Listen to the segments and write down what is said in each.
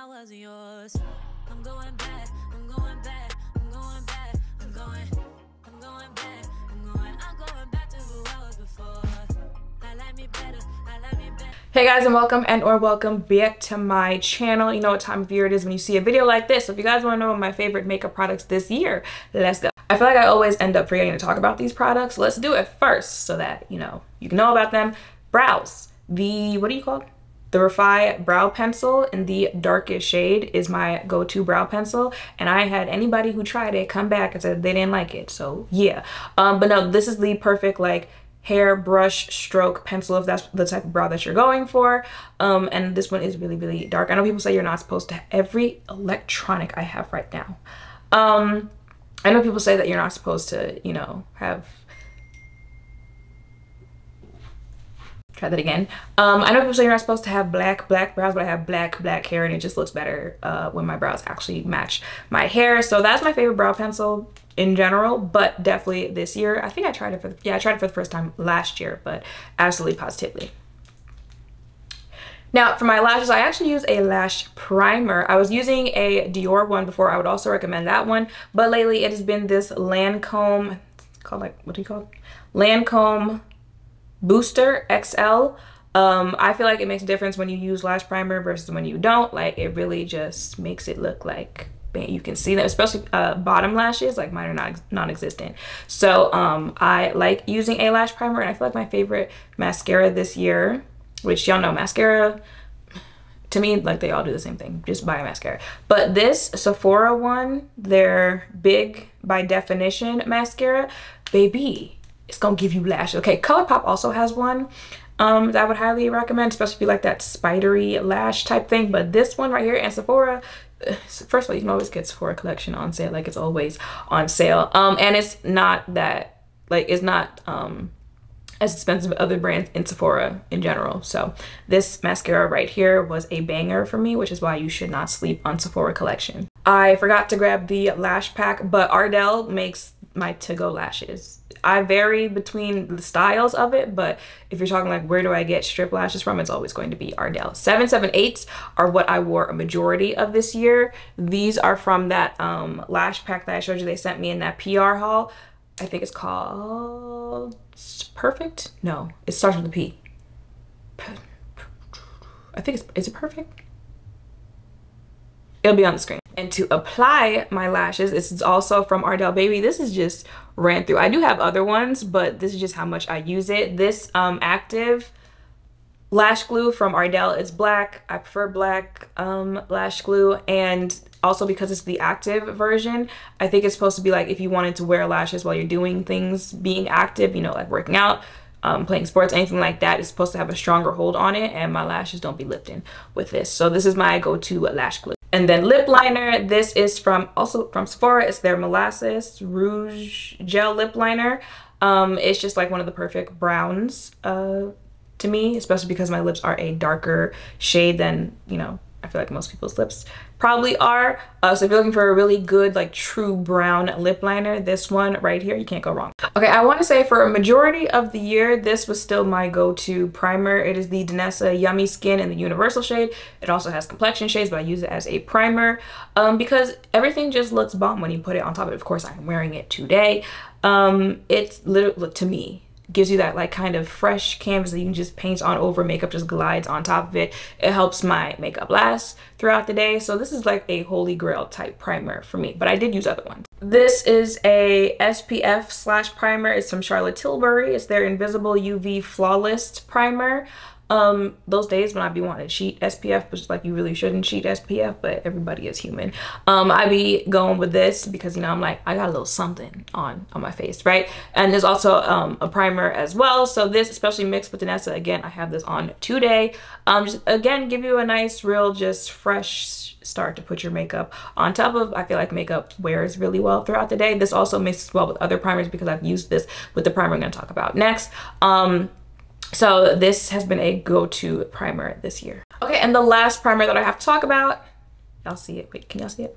I wasn't yours. I'm going back, I'm going back, I'm going back, I'm going back, I'm going back to who I was before. I like me better, I like me better. Hey guys, and welcome back to my channel. You know what time of year it is when you see a video like this. So if you guys want to know my favorite makeup products this year, let's go. I feel like I always end up forgetting to talk about these products. Let's do it first so that you can know about them. Brows. The, what do you call it? The REFY brow pencil in the darkest shade is my go-to brow pencil, and I had anybody who tried it come back and said they didn't like it. So yeah, but no, this is the perfect like hair brush stroke pencil if that's the type of brow that you're going for. And this one is really dark. I know people say you're not supposed to have every electronic I have right now. I know people say that you're not supposed to, have, try that again. I know people say you're not supposed to have black brows, but I have black hair, and it just looks better when my brows actually match my hair. So that's my favorite brow pencil in general, but definitely this year. I think I tried it for the first time last year, but absolutely positively. Now for my lashes, I actually use a lash primer. I was using a Dior one before. I would also recommend that one, but lately it has been this Lancome, it's called like, what do you call it? Lancome Booster XL. I feel like it makes a difference when you use lash primer versus when you don't. Like, it really just makes it look like you can see them, especially bottom lashes. Like, mine are non-existent. So I like using a lash primer, and I feel like my favorite mascara this year, which y'all know mascara, to me, like, they all do the same thing. Just buy a mascara. But this Sephora one, their Big by Definition mascara, baby, it's gonna give you lashes. Okay, ColourPop also has one that I would highly recommend, especially if you like that spidery lash type thing. But this one right here, and Sephora, first of all, you can always get Sephora collection on sale. Like, it's always on sale. And it's not that, like, it's not as expensive as other brands in Sephora in general. So this mascara right here was a banger for me, which is why you should not sleep on Sephora collection. I forgot to grab the lash pack, but Ardell makes my to-go lashes. I vary between the styles of it, but if you're talking like where do I get strip lashes from, it's always going to be Ardell. 778s are what I wore a majority of this year. These are from that lash pack that I showed you. They sent me in that PR haul. I think it's called Perfect? No, it starts with a P. I think is it Perfect? It'll be on the screen. And to apply my lashes, this is also from Ardell. Baby, this is just ran through. I do have other ones, but this is just how much I use it. This active lash glue from Ardell is black. I prefer black lash glue, and also because it's the active version, I think it's supposed to be like if you wanted to wear lashes while you're doing things, being active, like working out, playing sports, anything like that, is supposed to have a stronger hold on it, and my lashes don't be lifting with this. So this is my go-to lash glue. And then lip liner, this is also from Sephora. It's their Molasses Rouge Gel Lip Liner. It's just like one of the perfect browns to me, especially because my lips are a darker shade than, I feel like most people's lips probably are. So if you're looking for a really good, like, true brown lip liner, this one right here, you can't go wrong. Okay, I want to say for a majority of the year, this was still my go-to primer. It is the Danessa Yummy Skin in the Universal shade. It also has complexion shades, but I use it as a primer because everything just looks bomb when you put it on top of it. Of course, I'm wearing it today. It's literally, to me, gives you that like kind of fresh canvas that you can just paint on over. Makeup just glides on top of it. It helps my makeup last throughout the day. So this is like a holy grail type primer for me, but I did use other ones. This is a SPF / primer. It's from Charlotte Tilbury. It's their Invisible UV Flawless Primer. Those days when I be wanting to cheat SPF, which is like you really shouldn't cheat SPF, but everybody is human. I be going with this because I'm like, I got a little something on my face, right? And there's also a primer as well. So this, especially mixed with Danessa, again, I have this on today. Just again, give you a nice, real, just fresh start to put your makeup on top of. I feel like makeup wears really well throughout the day. This also mixes well with other primers because I've used this with the primer I'm going to talk about next. So this has been a go-to primer this year. Okay, and the last primer that I have to talk about, y'all see it? Wait, can y'all see it?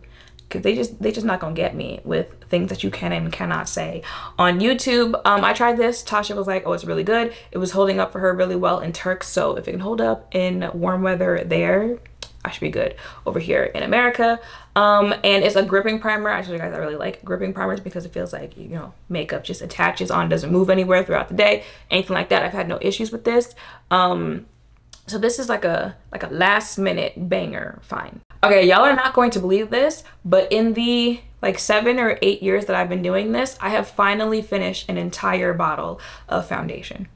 Because they just not gonna get me with things that you can and cannot say on YouTube. I tried this. Tasha was like, oh, it's really good. It was holding up for her really well in Turks, so if it can hold up in warm weather there, I should be good over here in America. And it's a gripping primer. I told you guys I really like gripping primers because it feels like, you know, makeup just attaches on, doesn't move anywhere throughout the day, anything like that. I've had no issues with this. So this is like a last minute banger find. Okay, y'all are not going to believe this, but in the like 7 or 8 years that I've been doing this, I have finally finished an entire bottle of foundation.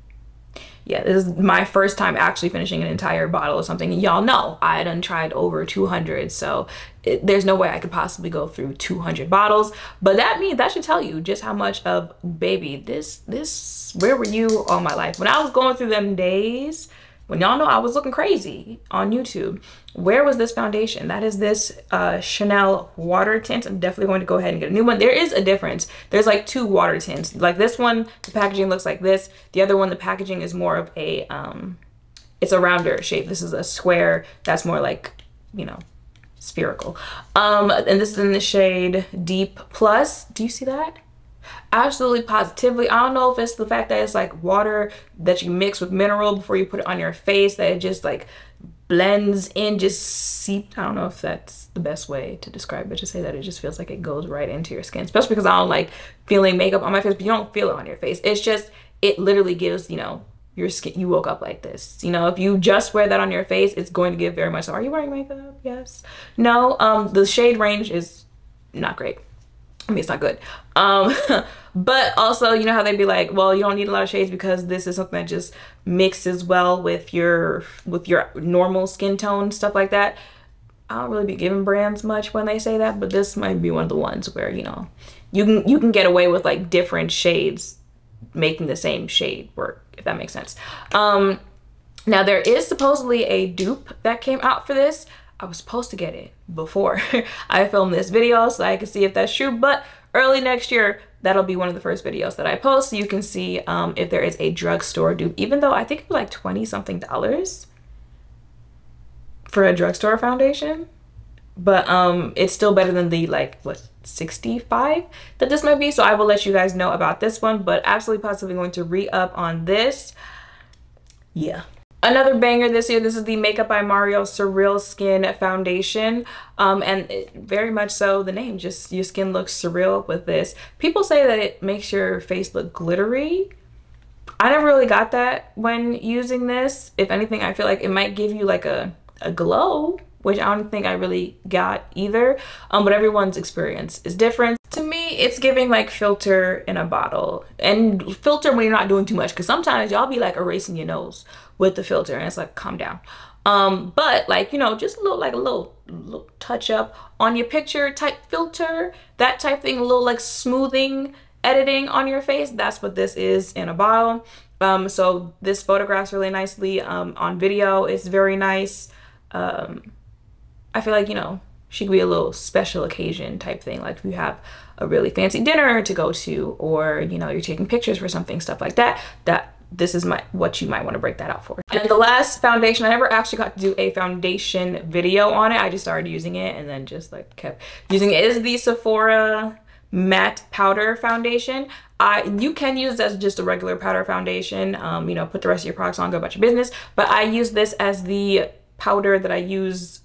Yeah, this is my first time actually finishing an entire bottle of something. Y'all know I done tried over 200, so there's no way I could possibly go through 200 bottles. But that should tell you just how much of, baby, this, where were you all my life? When I was going through them days, when y'all know I was looking crazy on YouTube, where was this foundation? That is this Chanel water tint. I'm definitely going to go ahead and get a new one. There is a difference. There's like 2 water tints. Like this one, the packaging looks like this. The other one, the packaging is more of a, it's a rounder shape. This is a square that's more like, you know, spherical. And this is in the shade Deep Plus. Do you see that? Absolutely positively. I don't know if it's the fact that it's like water that you mix with mineral before you put it on your face, that it just like blends in, just seep. I don't know if that's the best way to describe it, to say that it just feels like it goes right into your skin, especially because I don't like feeling makeup on my face, but you don't feel it on your face. It's just, it literally gives, you know, your skin, you woke up like this. You know, if you just wear that on your face, it's going to give very much so. Are you wearing makeup? Yes. No. The shade range is not great. I mean, it's not good. But also, you know how they'd be like, well, you don't need a lot of shades because this is something that just mixes well with your normal skin tone, stuff like that. I don't really be giving brands much when they say that, but this might be one of the ones where, you know, you can get away with like different shades making the same shade work, if that makes sense. Now there is supposedly a dupe that came out for this. I was supposed to get it before I filmed this video so I can see if that's true, but early next year, that'll be one of the first videos that I post so you can see if there is a drugstore dupe, even though I think it was like $20-something for a drugstore foundation. But it's still better than the like, what, 65 that this might be. So I will let you guys know about this one, but absolutely positively going to re-up on this. Yeah. Another banger this year, this is the Makeup by Mario SurrealSkin foundation. And very much so, the name, just your skin looks surreal with this. People say that it makes your face look glittery. I never really got that when using this. If anything, I feel like it might give you like a glow, which I don't think I really got either. But everyone's experience is different. To me, it's giving like filter in a bottle, and filter when you're not doing too much, because sometimes y'all be like erasing your nose with the filter and it's like, calm down. But like, you know, just a little touch up on your picture type filter, that type thing, a little like smoothing editing on your face. That's what this is in a bottle. So this photographs really nicely. On video it's very nice. I feel like, you know, she could be a little special occasion type thing, like if you have a really fancy dinner to go to, or, you know, you're taking pictures for something, stuff like that, this is what you might want to break that out for. And the last foundation, I never actually got to do a foundation video on it. I just started using it and then just like kept using it. It is the Sephora matte powder foundation. You can use this as just a regular powder foundation, you know, put the rest of your products on, go about your business, but I use this as the powder that I use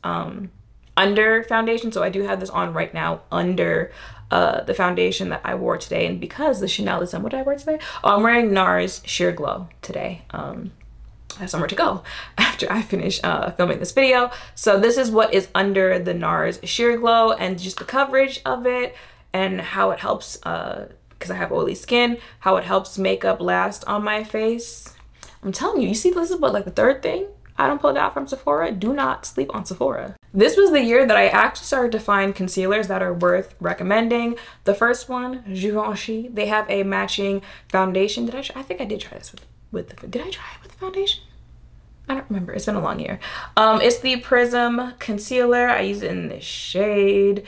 under foundation. So I do have this on right now under the foundation that I wore today. And because the Chanel is on, what did I wear today? Oh, I'm wearing NARS Sheer Glow today. I have somewhere to go after I finish filming this video. So this is what is under the NARS Sheer Glow, and just the coverage of it and how it helps, because I have oily skin, how it helps makeup last on my face. I'm telling you, you see, this is what, like the third thing I don't pull it out from Sephora. Do not sleep on Sephora. This was the year that I actually started to find concealers that are worth recommending. The first one, Givenchy, they have a matching foundation. I think I did try this did I try it with the foundation? I don't remember, it's been a long year. It's the Prisme concealer. I use it in the shade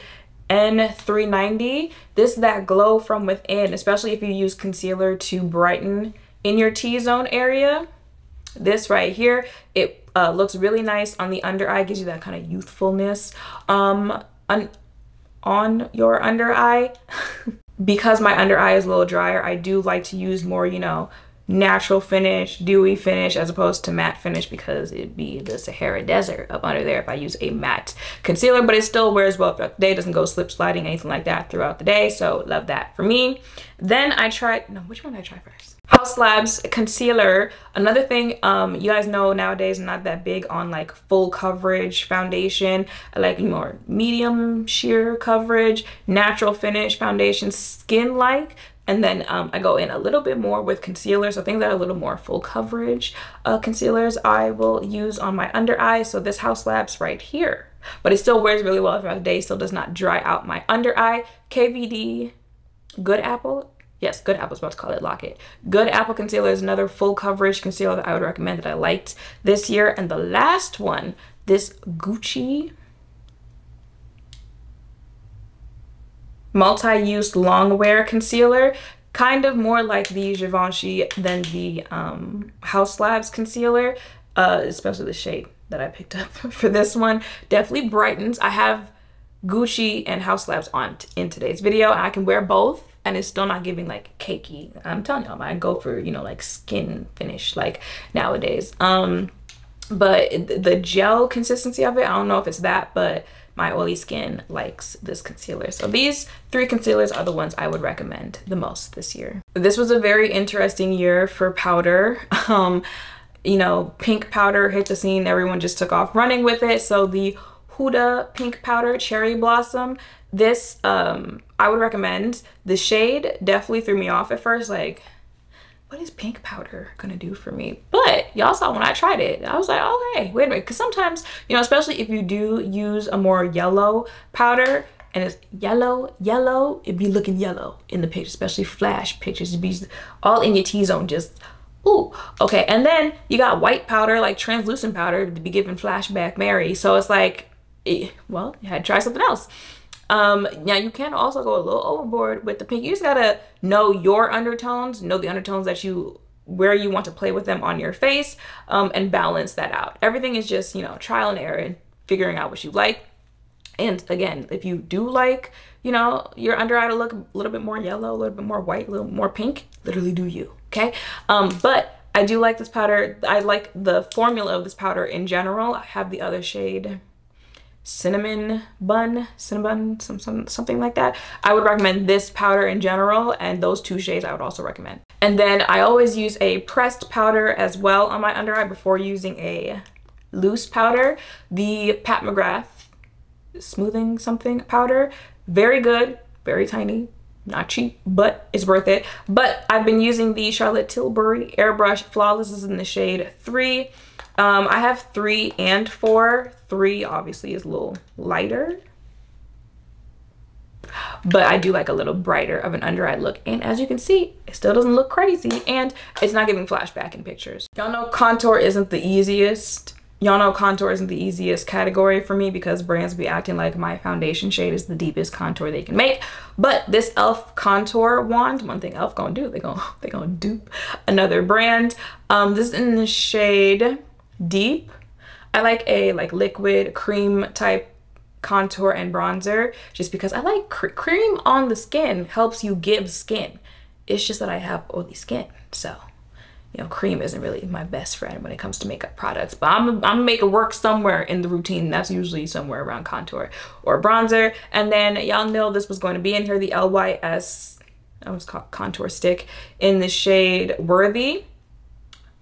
N390. This is that glow from within, especially if you use concealer to brighten in your T-zone area. This right here, it looks really nice on the under eye, gives you that kind of youthfulness on your under eye. Because my under eye is a little drier, I do like to use more, you know, natural finish, dewy finish, as opposed to matte finish, because it'd be the Sahara Desert up under there if I use a matte concealer. But it still wears well throughout the day, doesn't go slip sliding, anything like that throughout the day. So love that for me. Then I tried, no, which one did I try first? HAUS Labs concealer. Another thing, you guys know nowadays I'm not that big on like full coverage foundation. I like more medium sheer coverage, natural finish foundation, skin like. And then I go in a little bit more with concealer. So things that are a little more full coverage concealers I will use on my under eye. So this HAUS Labs right here, but it still wears really well throughout the day, still does not dry out my under eye. KVD Good Apple. Yes, Good Apple, I was about to call it Lock-It. Good Apple concealer is another full coverage concealer that I would recommend, that I liked this year. And the last one, this Gucci multi-use long wear concealer, kind of more like the Givenchy than the HAUS Labs concealer, especially the shade that I picked up for this one. Definitely brightens. I have Gucci and HAUS Labs on in today's video, and I can wear both and it's still not giving like cakey. I'm telling you, I go for, you know, like skin finish like nowadays. But the gel consistency of it, I don't know if it's that, but my oily skin likes this concealer. So these three concealers are the ones I would recommend the most this year. This was a very interesting year for powder. You know, pink powder hit the scene. Everyone just took off running with it. So the HUDA pink powder, Cherry Blossom, this I would recommend. The shade definitely threw me off at first, like, what is pink powder gonna do for me? But y'all saw when I tried it, I was like, oh, hey, wait a minute. Because sometimes, you know, especially if you do use a more yellow powder and it's yellow, it'd be looking yellow in the picture, especially flash pictures. It'd be all in your T-zone, just, ooh, okay. And then you got white powder, like translucent powder, to be giving flashback Mary. So it's like, well, you had to try something else. Now you can also go a little overboard with the pink. You just gotta know your undertones, know the undertones that where you want to play with them on your face, and balance that out. Everything is just, you know, trial and error and figuring out what you like. And again, if you do like, you know, your under eye to look a little bit more yellow, a little bit more white, a little more pink, literally do you, okay? But I do like this powder. I like the formula of this powder in general. I have the other shade, cinnamon bun, something like that. I would recommend this powder in general, and those two shades I would also recommend. And then I always use a pressed powder as well on my under eye before using a loose powder. The Pat McGrath smoothing something powder, very good, very tiny, not cheap, but it's worth it. But I've been using the Charlotte Tilbury Airbrush Flawless. This is in the shade 3. I have 3 and 4. 3 obviously is a little lighter, but I do like a little brighter of an under eye look. And as you can see, it still doesn't look crazy, and it's not giving flashback in pictures. Y'all know contour isn't the easiest. Category for me, because brands be acting like my foundation shade is the deepest contour they can make. But this e.l.f. contour wand, one thing e.l.f. gonna do, they gonna dupe another brand. This is in the shade Deep. I like a liquid cream type contour and bronzer, just because I like cream on the skin helps you give skin. It's just that I have oily skin, so you know, cream isn't really my best friend when it comes to makeup products. But I'm gonna make it work somewhere in the routine. That's usually somewhere around contour or bronzer. And then y'all know this was going to be in here, the LYS, that was called contour stick, in the shade Worthy.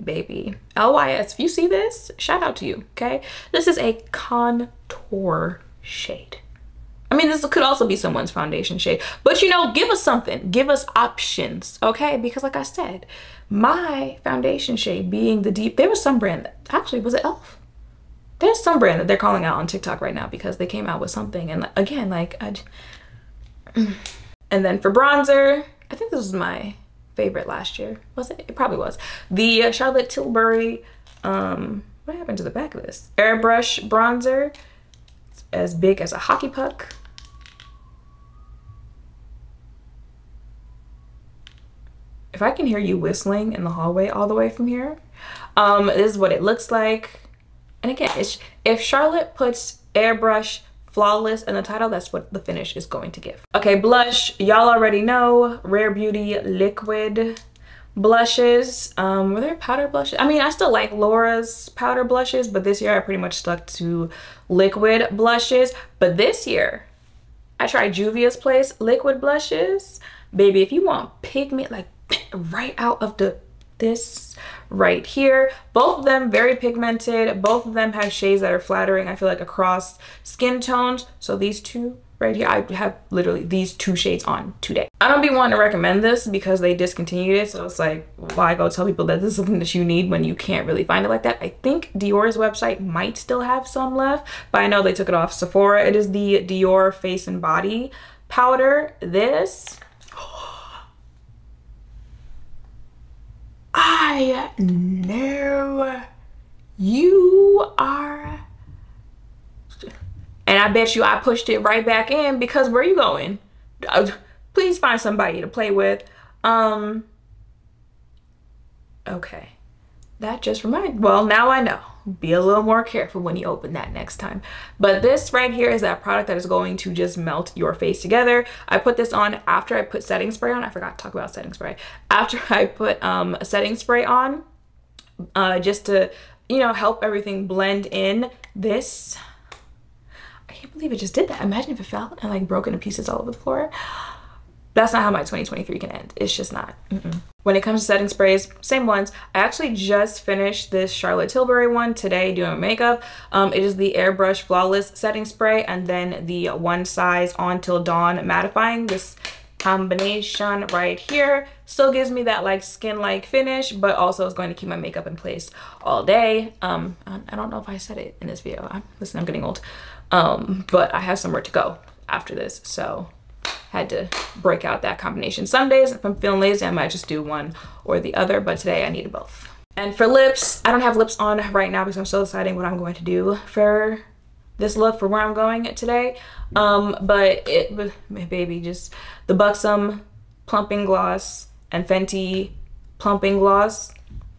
Baby, LYS, if you see this, shout out to you, okay? This is a contour shade. I mean, this could also be someone's foundation shade, but you know, give us something, give us options, okay? Because like I said, my foundation shade being the deep, there was some brand that, actually, was it e.l.f.? There's some brand that they're calling out on TikTok right now because they came out with something, and again, like, and then for bronzer, I think this was my favorite last year. Was it? It probably was. The Charlotte Tilbury, what happened to the back of this? Airbrush bronzer. It's as big as a hockey puck. If I can hear you whistling in the hallway all the way from here, this is what it looks like. And again, if Charlotte puts Airbrush Flawless in the title, that's what the finish is going to give. Okay, blush, y'all already know, Rare Beauty Liquid blushes. Were there powder blushes? I mean, I still like Laura's powder blushes, but this year I pretty much stuck to liquid blushes. But this year I tried Juvia's Place liquid blushes. Baby, if you want pigment, like right out of this right here, both of them very pigmented. Both of them have shades that are flattering, I feel like, across skin tones. So these two right here, I have literally these two shades on today. I don't be wanting to recommend this because they discontinued it, so it's like, why go tell people that this is something that you need when you can't really find it like that? I think Dior's website might still have some left, but I know they took it off Sephora. It is the Dior Face and Body powder. This, I know you are, and I bet you I pushed it right back in because where you going? Please find somebody to play with. Okay, that just reminded, well, now I know. Be a little more careful when you open that next time. But this right here is that product that is going to just melt your face together. I put this on after I put setting spray on. I forgot to talk about setting spray. After I put a setting spray on, just to, you know, help everything blend in. This, I can't believe it just did that. Imagine if it fell and like broke into pieces all over the floor. That's not how my 2023 can end. It's just not. When it comes to setting sprays, same ones. I actually just finished this Charlotte Tilbury one today doing my makeup. It is the Airbrush Flawless Setting Spray and then the One Size On Till Dawn Mattifying. This combination right here still gives me that like skin-like finish, but also is going to keep my makeup in place all day. I don't know if I said it in this video. Listen, I'm getting old. But I have somewhere to go after this, so had to break out that combination. Some days if I'm feeling lazy, I might just do one or the other, but today I needed both. And for lips, I don't have lips on right now because I'm still deciding what I'm going to do for this look, for where I'm going today. But baby, just the Buxom Plumping Gloss and Fenty Plumping Gloss.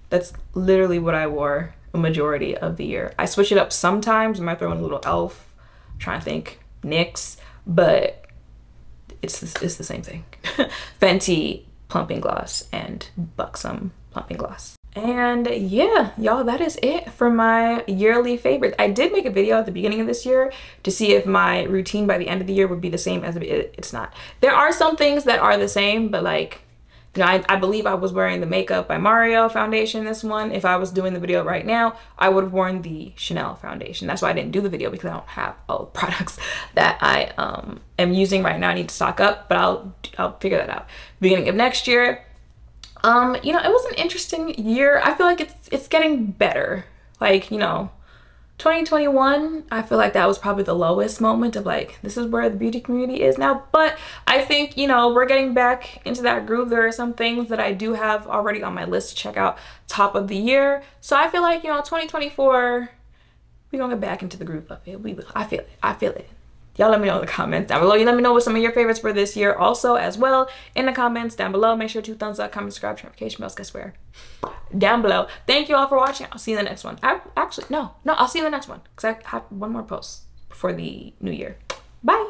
That's literally what I wore a majority of the year. I switch it up sometimes. I might throw in a little e.l.f. I'm trying to think, NYX, but it's the same thing. Fenty Plumping Gloss and Buxom Plumping Gloss. And yeah, y'all, that is it for my yearly favorites. I did make a video at the beginning of this year to see if my routine by the end of the year would be the same as it's not. There are some things that are the same, but like, you know, I believe I was wearing the Makeup by Mario foundation this one. If I was doing the video right now, I would have worn the Chanel foundation. That's why I didn't do the video, because I don't have all the products that I am using right now. I need to stock up, but I'll figure that out. Beginning of next year, you know, it was an interesting year. I feel like it's getting better. Like, you know, 2021, I feel like that was probably the lowest moment of like, this is where the beauty community is now. But I think, you know, we're getting back into that groove. There are some things that I do have already on my list to check out top of the year. So I feel like, you know, 2024, we're gonna get back into the groove of it. We will. I feel it. I feel it. Y'all let me know in the comments down below. You let me know what some of your favorites for this year also as well in the comments down below. Make sure to thumbs up, comment, subscribe, notification bells, guess where? Down below. Thank you all for watching. I'll see you in the next one. Actually, no, I'll see you in the next one because I have one more post before the new year. Bye.